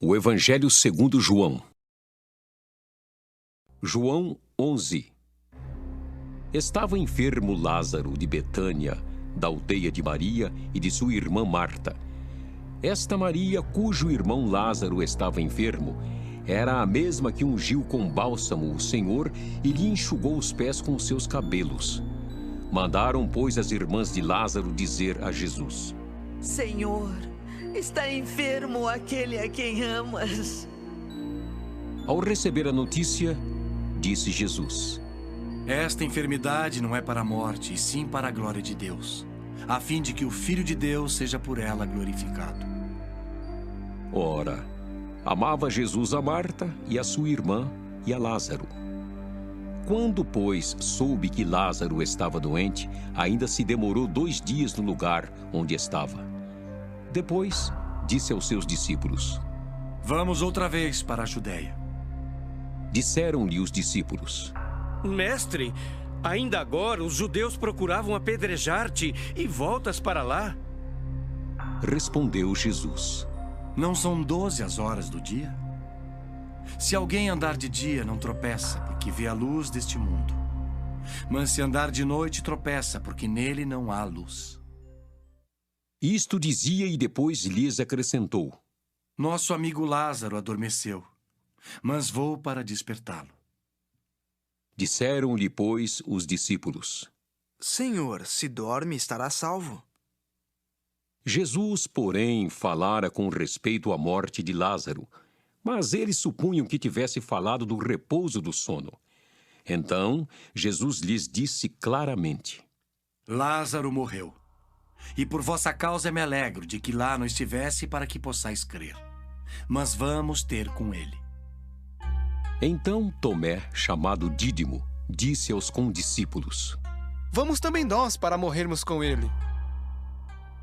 O Evangelho segundo João. João 11. Estava enfermo Lázaro de Betânia, da aldeia de Maria e de sua irmã Marta. Esta Maria, cujo irmão Lázaro estava enfermo, era a mesma que ungiu com bálsamo o Senhor e lhe enxugou os pés com os seus cabelos. Mandaram, pois, as irmãs de Lázaro dizer a Jesus: Senhor, está enfermo aquele a quem amas. Ao receber a notícia, disse Jesus: Esta enfermidade não é para a morte, e sim para a glória de Deus, a fim de que o Filho de Deus seja por ela glorificado. Ora, amava Jesus a Marta e a sua irmã e a Lázaro. Quando, pois, soube que Lázaro estava doente, ainda se demorou 2 dias no lugar onde estava. Depois, disse aos seus discípulos: Vamos outra vez para a Judeia. Disseram-lhe os discípulos: Mestre, ainda agora os judeus procuravam apedrejar-te e voltas para lá? Respondeu Jesus: Não são 12 as horas do dia? Se alguém andar de dia, não tropeça, porque vê a luz deste mundo. Mas se andar de noite, tropeça, porque nele não há luz. Isto dizia e depois lhes acrescentou: Nosso amigo Lázaro adormeceu, mas vou para despertá-lo. Disseram-lhe, pois, os discípulos: Senhor, se dorme, estará salvo. Jesus, porém, falara com respeito à morte de Lázaro, mas eles supunham que tivesse falado do repouso do sono. Então, Jesus lhes disse claramente: Lázaro morreu, e por vossa causa me alegro de que lá não estivesse para que possais crer. Mas vamos ter com ele. Então Tomé, chamado Dídimo, disse aos condiscípulos: Vamos também nós para morrermos com ele.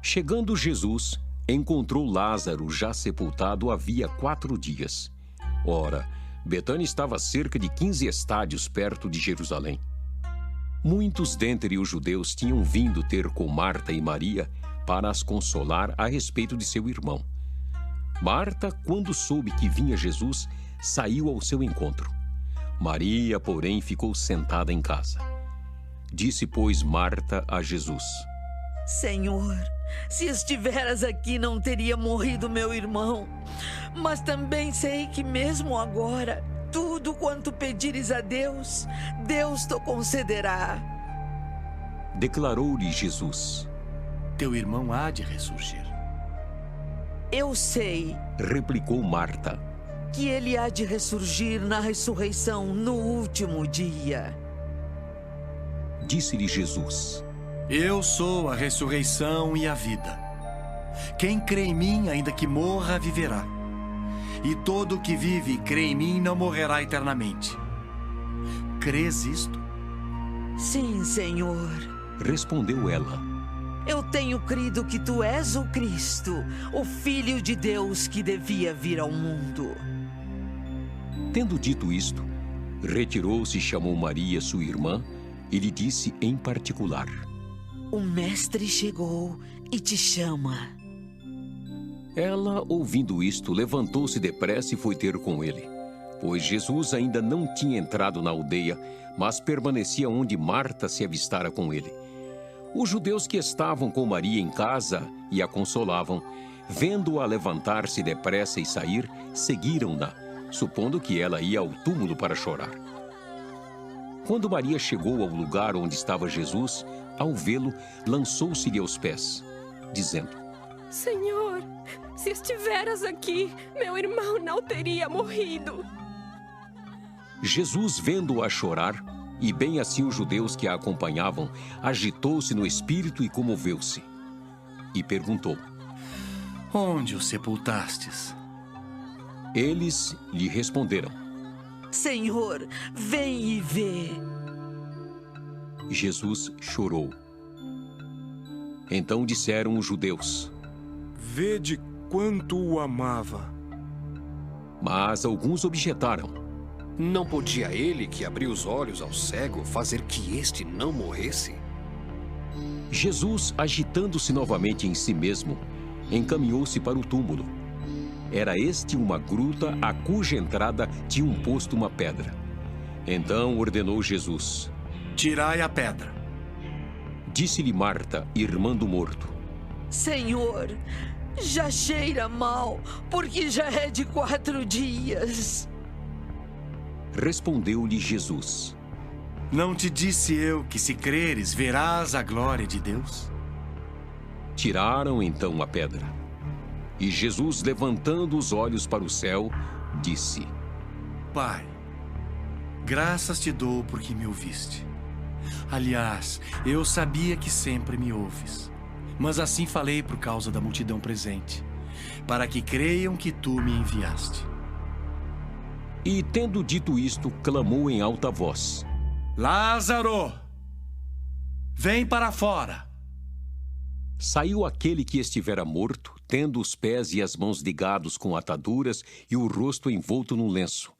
Chegando Jesus, encontrou Lázaro já sepultado havia 4 dias. Ora, Betânia estava a cerca de 15 estádios perto de Jerusalém. Muitos dentre os judeus tinham vindo ter com Marta e Maria para as consolar a respeito de seu irmão. Marta, quando soube que vinha Jesus, saiu ao seu encontro. Maria, porém, ficou sentada em casa. Disse, pois, Marta a Jesus: Senhor, se estiveras aqui, não teria morrido meu irmão. Mas também sei que mesmo agora, tudo quanto pedires a Deus, Deus te concederá. Declarou-lhe Jesus: Teu irmão há de ressurgir. Eu sei, replicou Marta, que ele há de ressurgir na ressurreição no último dia. Disse-lhe Jesus: Eu sou a ressurreição e a vida. Quem crê em mim, ainda que morra, viverá. E todo o que vive e crê em mim não morrerá eternamente. Crês isto? Sim, Senhor. Respondeu ela: Eu tenho crido que tu és o Cristo, o Filho de Deus que devia vir ao mundo. Tendo dito isto, retirou-se e chamou Maria, sua irmã, e lhe disse em particular: O Mestre chegou e te chama. Ela, ouvindo isto, levantou-se depressa e foi ter com ele, pois Jesus ainda não tinha entrado na aldeia, mas permanecia onde Marta se avistara com ele. Os judeus que estavam com Maria em casa e a consolavam, vendo-a levantar-se depressa e sair, seguiram-na, supondo que ela ia ao túmulo para chorar. Quando Maria chegou ao lugar onde estava Jesus, ao vê-lo, lançou-se-lhe aos pés, dizendo: Senhor, se estiveras aqui, meu irmão não teria morrido. Jesus, vendo-a chorar, e bem assim os judeus que a acompanhavam, agitou-se no espírito e comoveu-se. E perguntou: Onde o sepultastes? Eles lhe responderam: Senhor, vem e vê. Jesus chorou. Então disseram os judeus: Vede quanto o amava. Mas alguns objetaram: Não podia ele, que abriu os olhos ao cego, fazer que este não morresse? Jesus, agitando-se novamente em si mesmo, encaminhou-se para o túmulo. Era este uma gruta a cuja entrada tinham posto uma pedra. Então ordenou Jesus: Tirai a pedra. Disse-lhe Marta, irmã do morto: Senhor, já cheira mal, porque já é de 4 dias. Respondeu-lhe Jesus: Não te disse eu que, se creres, verás a glória de Deus? Tiraram então a pedra. E Jesus, levantando os olhos para o céu, disse: Pai, graças te dou porque me ouviste. Aliás, eu sabia que sempre me ouves. Mas assim falei por causa da multidão presente, para que creiam que tu me enviaste. E, tendo dito isto, clamou em alta voz: Lázaro, vem para fora. Saiu aquele que estivera morto, tendo os pés e as mãos ligados com ataduras e o rosto envolto num lenço.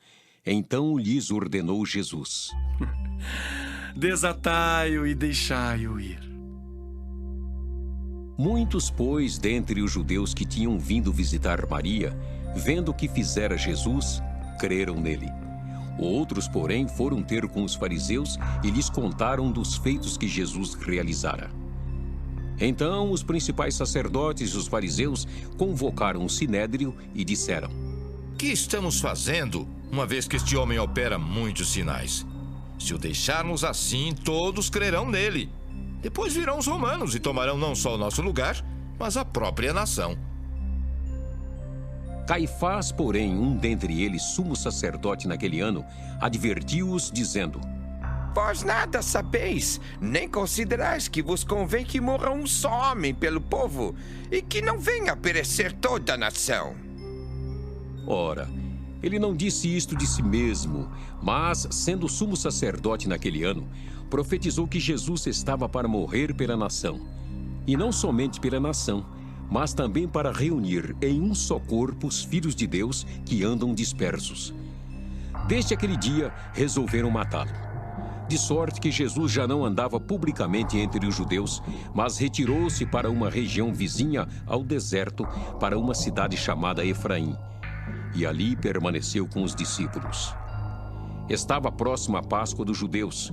Então lhes ordenou Jesus: Desatai-o e deixai-o ir. Muitos, pois, dentre os judeus que tinham vindo visitar Maria, vendo o que fizera Jesus, creram nele. Outros, porém, foram ter com os fariseus e lhes contaram dos feitos que Jesus realizara. Então os principais sacerdotes e os fariseus convocaram o sinédrio e disseram: Que estamos fazendo, uma vez que este homem opera muitos sinais? Se o deixarmos assim, todos crerão nele. Depois virão os romanos e tomarão não só o nosso lugar, mas a própria nação. Caifás, porém, um dentre eles, sumo sacerdote naquele ano, advertiu-os, dizendo: Vós nada sabeis, nem considerais que vos convém que morra um só homem pelo povo, e que não venha a perecer toda a nação. Ora, ele não disse isto de si mesmo, mas, sendo sumo sacerdote naquele ano, profetizou que Jesus estava para morrer pela nação. E não somente pela nação, mas também para reunir em um só corpo os filhos de Deus que andam dispersos. Desde aquele dia, resolveram matá-lo. De sorte que Jesus já não andava publicamente entre os judeus, mas retirou-se para uma região vizinha ao deserto, para uma cidade chamada Efraim. E ali permaneceu com os discípulos. Estava próxima a Páscoa dos judeus,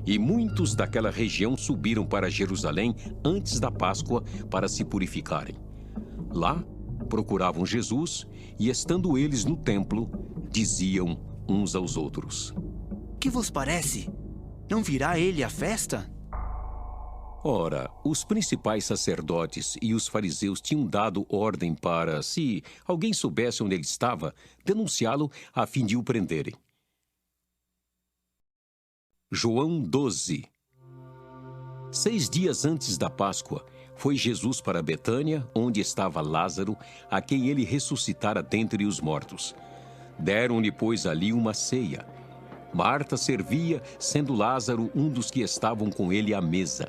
e muitos daquela região subiram para Jerusalém antes da Páscoa para se purificarem. Lá, procuravam Jesus e, estando eles no templo, diziam uns aos outros: Que vos parece? Não virá ele à festa? Ora, os principais sacerdotes e os fariseus tinham dado ordem para, se alguém soubesse onde ele estava, denunciá-lo a fim de o prenderem. João 12. 6 dias antes da Páscoa, foi Jesus para Betânia, onde estava Lázaro, a quem ele ressuscitara dentre os mortos. Deram-lhe, pois, ali uma ceia. Marta servia, sendo Lázaro um dos que estavam com ele à mesa.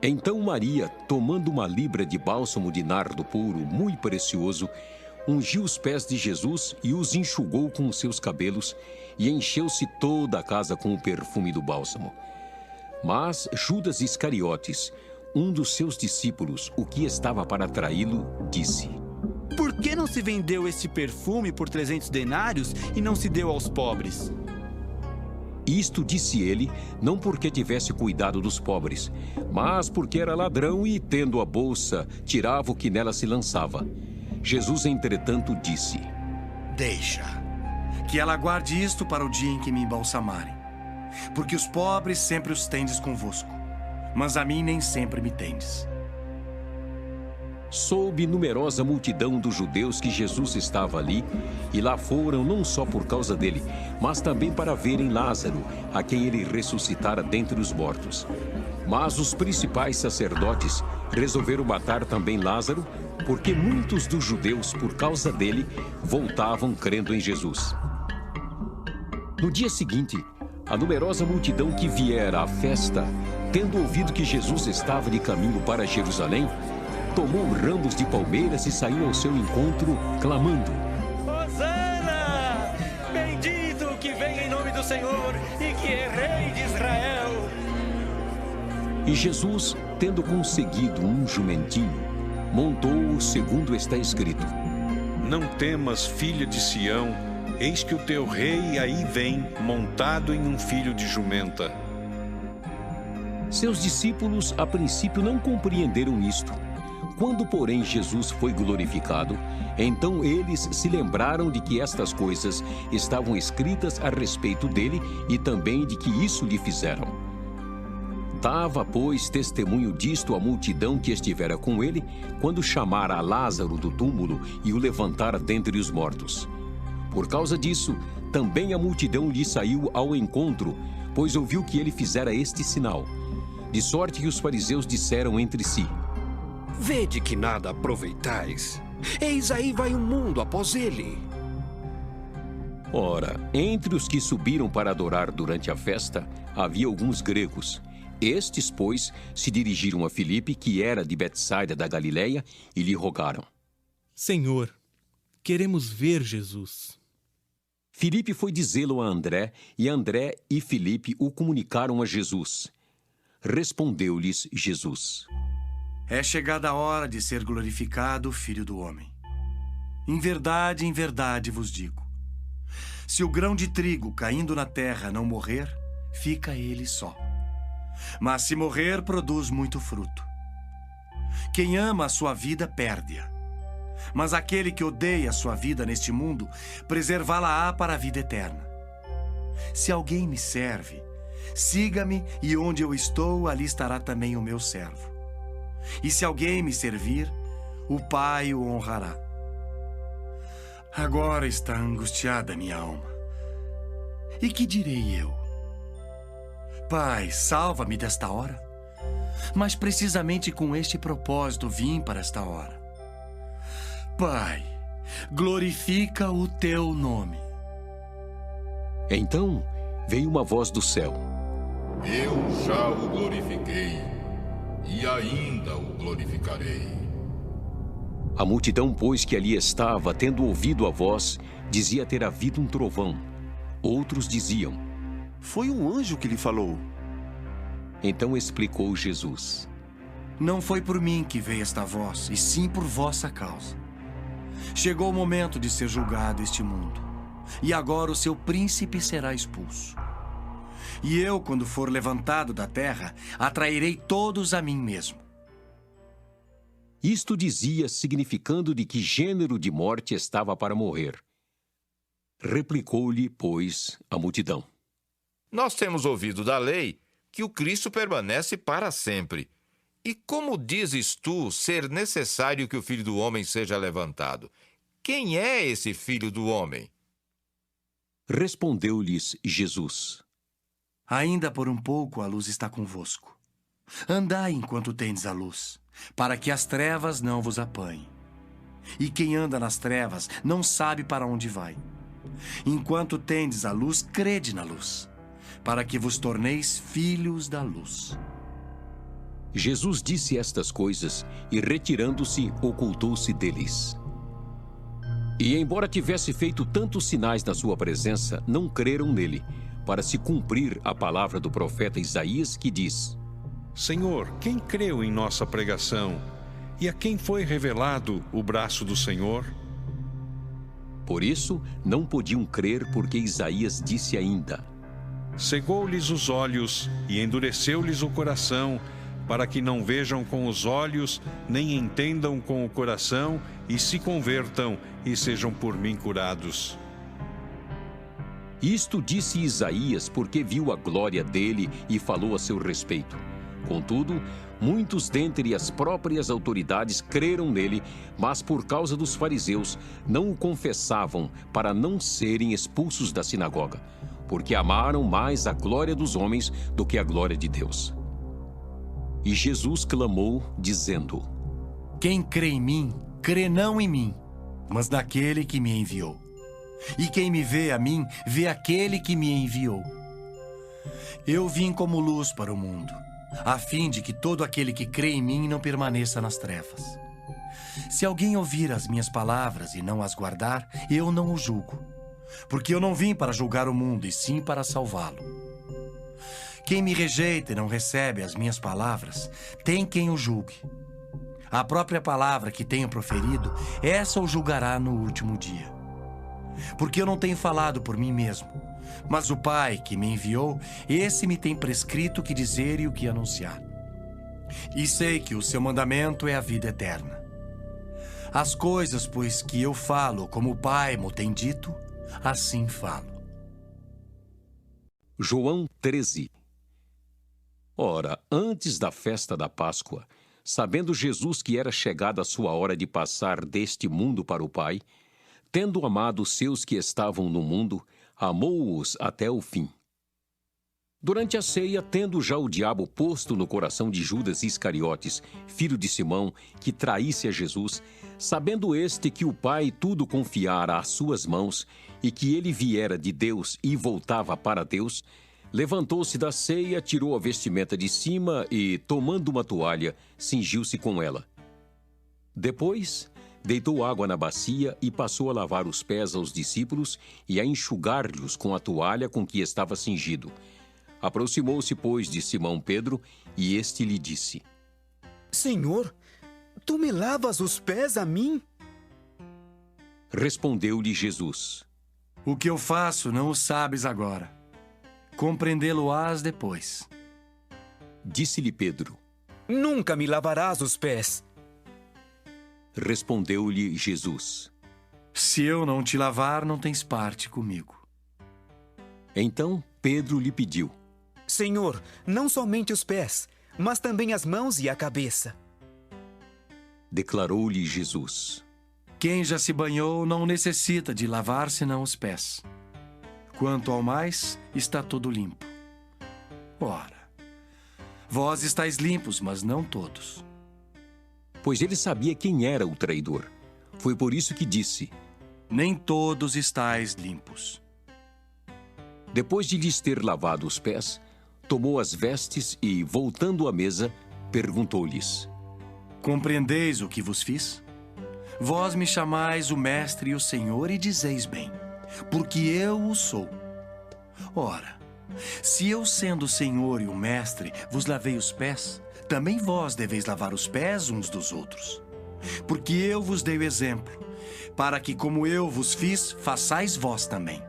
Então Maria, tomando uma libra de bálsamo de nardo puro, muito precioso, ungiu os pés de Jesus e os enxugou com os seus cabelos, e encheu-se toda a casa com o perfume do bálsamo. Mas Judas Iscariotes, um dos seus discípulos, o que estava para traí-lo, disse: Por que não se vendeu este perfume por 300 denários e não se deu aos pobres? Isto disse ele, não porque tivesse cuidado dos pobres, mas porque era ladrão e, tendo a bolsa, tirava o que nela se lançava. Jesus, entretanto, disse: Deixa, que ela guarde isto para o dia em que me embalsamarem. Porque os pobres sempre os tendes convosco, mas a mim nem sempre me tendes. Soube numerosa multidão dos judeus que Jesus estava ali, e lá foram não só por causa dele, mas também para verem Lázaro, a quem ele ressuscitara dentre os mortos. Mas os principais sacerdotes resolveram matar também Lázaro, porque muitos dos judeus, por causa dele, voltavam crendo em Jesus. No dia seguinte, a numerosa multidão que viera à festa, tendo ouvido que Jesus estava de caminho para Jerusalém, tomou ramos de palmeiras e saiu ao seu encontro, clamando: Hosana! Bendito o que vem em nome do Senhor e que é Rei de Israel! E Jesus, tendo conseguido um jumentinho, montou-o segundo está escrito, Não temas, filha de Sião, eis que o teu rei aí vem, montado em um filho de jumenta. Seus discípulos, a princípio, não compreenderam isto. Quando, porém, Jesus foi glorificado, então eles se lembraram de que estas coisas estavam escritas a respeito dele e também de que isso lhe fizeram. Dava, pois, testemunho disto a multidão que estivera com ele, quando chamara a Lázaro do túmulo e o levantara dentre os mortos. Por causa disso, também a multidão lhe saiu ao encontro, pois ouviu que ele fizera este sinal. De sorte que os fariseus disseram entre si: Vede que nada aproveitais. Eis aí vai o mundo após ele. Ora, entre os que subiram para adorar durante a festa, havia alguns gregos. Estes, pois, se dirigiram a Filipe, que era de Betsaida da Galileia, e lhe rogaram: Senhor, queremos ver Jesus. Filipe foi dizê-lo a André, e André e Filipe o comunicaram a Jesus. Respondeu-lhes Jesus: É chegada a hora de ser glorificado o Filho do Homem. Em verdade vos digo: se o grão de trigo caindo na terra não morrer, fica ele só. Mas se morrer, produz muito fruto. Quem ama a sua vida, perde-a. Mas aquele que odeia a sua vida neste mundo, preservá-la-á para a vida eterna. Se alguém me serve, siga-me, e onde eu estou, ali estará também o meu servo. E se alguém me servir, o Pai o honrará. Agora está angustiada minha alma. E que direi eu? Pai, salva-me desta hora. Mas precisamente com este propósito vim para esta hora. Pai, glorifica o teu nome. Então veio uma voz do céu: Eu já o glorifiquei, e ainda o glorificarei. A multidão, pois, que ali estava, tendo ouvido a voz, dizia ter havido um trovão. Outros diziam: Foi um anjo que lhe falou. Então explicou Jesus: Não foi por mim que veio esta voz, e sim por vossa causa. Chegou o momento de ser julgado este mundo, e agora o seu príncipe será expulso. E eu, quando for levantado da terra, atrairei todos a mim mesmo. Isto dizia, significando de que gênero de morte estava para morrer. Replicou-lhe, pois, a multidão: Nós temos ouvido da lei que o Cristo permanece para sempre. E como dizes tu ser necessário que o Filho do Homem seja levantado? Quem é esse Filho do Homem? Respondeu-lhes Jesus: Ainda por um pouco a luz está convosco. Andai enquanto tendes a luz, para que as trevas não vos apanhem. E quem anda nas trevas não sabe para onde vai. Enquanto tendes a luz, crede na luz, para que vos torneis filhos da luz. Jesus disse estas coisas e, retirando-se, ocultou-se deles. E, embora tivesse feito tantos sinais na sua presença, não creram nele, para se cumprir a palavra do profeta Isaías, que diz: Senhor, quem creu em nossa pregação? E a quem foi revelado o braço do Senhor? Por isso, não podiam crer, porque Isaías disse ainda: Cegou-lhes os olhos e endureceu-lhes o coração, para que não vejam com os olhos, nem entendam com o coração, e se convertam e sejam por mim curados. Isto disse Isaías, porque viu a glória dele e falou a seu respeito. Contudo, muitos dentre as próprias autoridades creram nele, mas por causa dos fariseus não o confessavam, para não serem expulsos da sinagoga, porque amaram mais a glória dos homens do que a glória de Deus. E Jesus clamou, dizendo: Quem crê em mim, crê não em mim, mas naquele que me enviou. E quem me vê a mim, vê aquele que me enviou. Eu vim como luz para o mundo, a fim de que todo aquele que crê em mim não permaneça nas trevas. Se alguém ouvir as minhas palavras e não as guardar, eu não o julgo, porque eu não vim para julgar o mundo, e sim para salvá-lo. Quem me rejeita e não recebe as minhas palavras, tem quem o julgue. A própria palavra que tenho proferido, essa o julgará no último dia. Porque eu não tenho falado por mim mesmo, mas o Pai que me enviou, esse me tem prescrito o que dizer e o que anunciar. E sei que o seu mandamento é a vida eterna. As coisas, pois, que eu falo, como o Pai mo tem dito, assim falo. João 13. Ora, antes da festa da Páscoa, sabendo Jesus que era chegada a sua hora de passar deste mundo para o Pai, tendo amado os seus que estavam no mundo, amou-os até o fim. Durante a ceia, tendo já o diabo posto no coração de Judas Iscariotes, filho de Simão, que traísse a Jesus, sabendo este que o Pai tudo confiara às suas mãos e que ele viera de Deus e voltava para Deus, levantou-se da ceia, tirou a vestimenta de cima e, tomando uma toalha, cingiu-se com ela. Depois, deitou água na bacia e passou a lavar os pés aos discípulos e a enxugar-lhes com a toalha com que estava cingido. Aproximou-se, pois, de Simão Pedro, e este lhe disse: Senhor, tu me lavas os pés a mim? Respondeu-lhe Jesus: O que eu faço não o sabes agora. Compreendê-lo-ás depois. Disse-lhe Pedro: Nunca me lavarás os pés. Respondeu-lhe Jesus: Se eu não te lavar, não tens parte comigo. Então Pedro lhe pediu: Senhor, não somente os pés, mas também as mãos e a cabeça. Declarou-lhe Jesus: Quem já se banhou não necessita de lavar senão os pés. Quanto ao mais, está todo limpo. Ora, vós estáis limpos, mas não todos. Pois ele sabia quem era o traidor. Foi por isso que disse: Nem todos estáis limpos. Depois de lhes ter lavado os pés, tomou as vestes e, voltando à mesa, perguntou-lhes: Compreendeis o que vos fiz? Vós me chamais o Mestre e o Senhor e dizeis bem, porque eu o sou. Ora, se eu, sendo o Senhor e o Mestre, vos lavei os pés, também vós deveis lavar os pés uns dos outros. Porque eu vos dei o exemplo, para que, como eu vos fiz, façais vós também.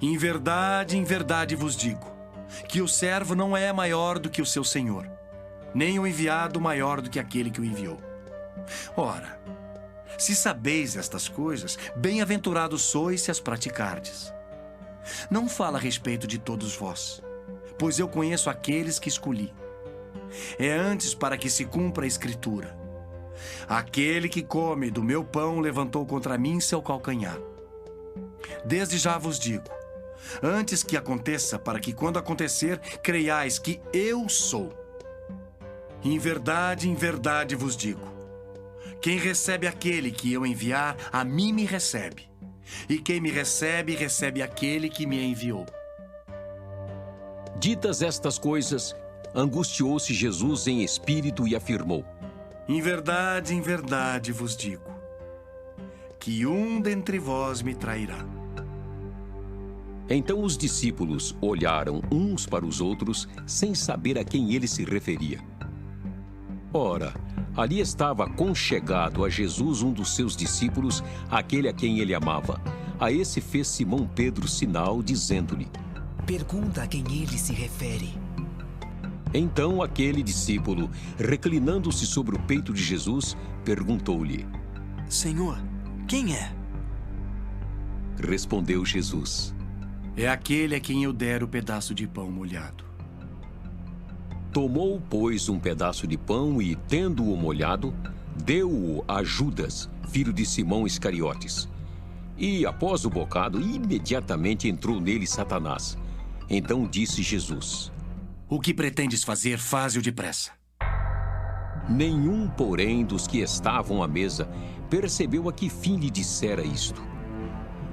Em verdade vos digo, que o servo não é maior do que o seu senhor, nem o enviado maior do que aquele que o enviou. Ora, se sabeis estas coisas, bem-aventurados sois se as praticardes. Não falo a respeito de todos vós, pois eu conheço aqueles que escolhi. É antes para que se cumpra a Escritura: aquele que come do meu pão levantou contra mim seu calcanhar. Desde já vos digo, antes que aconteça, para que quando acontecer, creiais que eu sou. Em verdade vos digo, quem recebe aquele que eu enviar, a mim me recebe. E quem me recebe, recebe aquele que me enviou. Ditas estas coisas, angustiou-se Jesus em espírito e afirmou: Em verdade vos digo, que um dentre vós me trairá. Então os discípulos olharam uns para os outros, sem saber a quem ele se referia. Ora, ali estava conchegado a Jesus um dos seus discípulos, aquele a quem ele amava. A esse fez Simão Pedro sinal, dizendo-lhe: Pergunta a quem ele se refere. Então aquele discípulo, reclinando-se sobre o peito de Jesus, perguntou-lhe: Senhor, quem é? Respondeu Jesus: É aquele a quem eu der o pedaço de pão molhado. Tomou, pois, um pedaço de pão e, tendo-o molhado, deu-o a Judas, filho de Simão Iscariotes. E, após o bocado, imediatamente entrou nele Satanás. Então disse Jesus: O que pretendes fazer, faze-o depressa. Nenhum, porém, dos que estavam à mesa percebeu a que fim lhe dissera isto.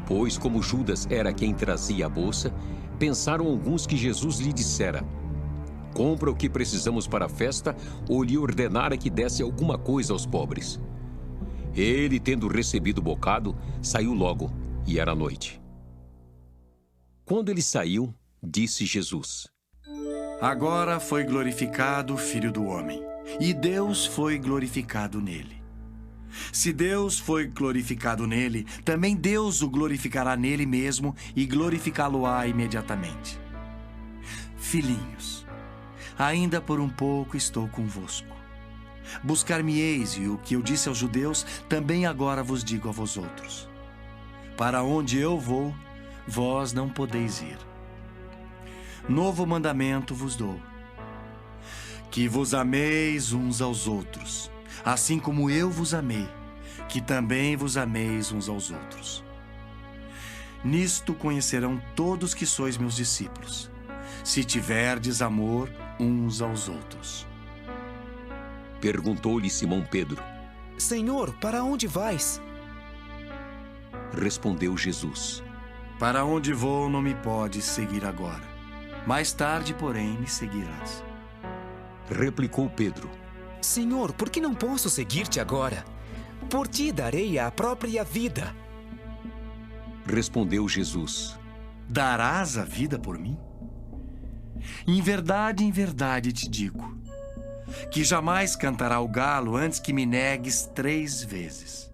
Pois, como Judas era quem trazia a bolsa, pensaram alguns que Jesus lhe dissera: Compra o que precisamos para a festa, ou lhe ordenara que desse alguma coisa aos pobres. Ele, tendo recebido o bocado, saiu logo, e era noite. Quando ele saiu, disse Jesus: Agora foi glorificado o Filho do Homem, e Deus foi glorificado nele. Se Deus foi glorificado nele, também Deus o glorificará nele mesmo e glorificá-lo-á imediatamente. Filhinhos, ainda por um pouco estou convosco. Buscar-me-eis, e o que eu disse aos judeus, também agora vos digo a vós outros. Para onde eu vou, vós não podeis ir. Novo mandamento vos dou: que vos ameis uns aos outros, assim como eu vos amei, que também vos ameis uns aos outros. Nisto conhecerão todos que sois meus discípulos, se tiverdes amor uns aos outros. Perguntou-lhe Simão Pedro: Senhor, para onde vais? Respondeu Jesus: Para onde vou não me podes seguir agora. Mais tarde, porém, me seguirás. Replicou Pedro: Senhor, por que não posso seguir-te agora? Por ti darei a própria vida. Respondeu Jesus: Darás a vida por mim? Em verdade te digo, que jamais cantará o galo antes que me negues 3 vezes.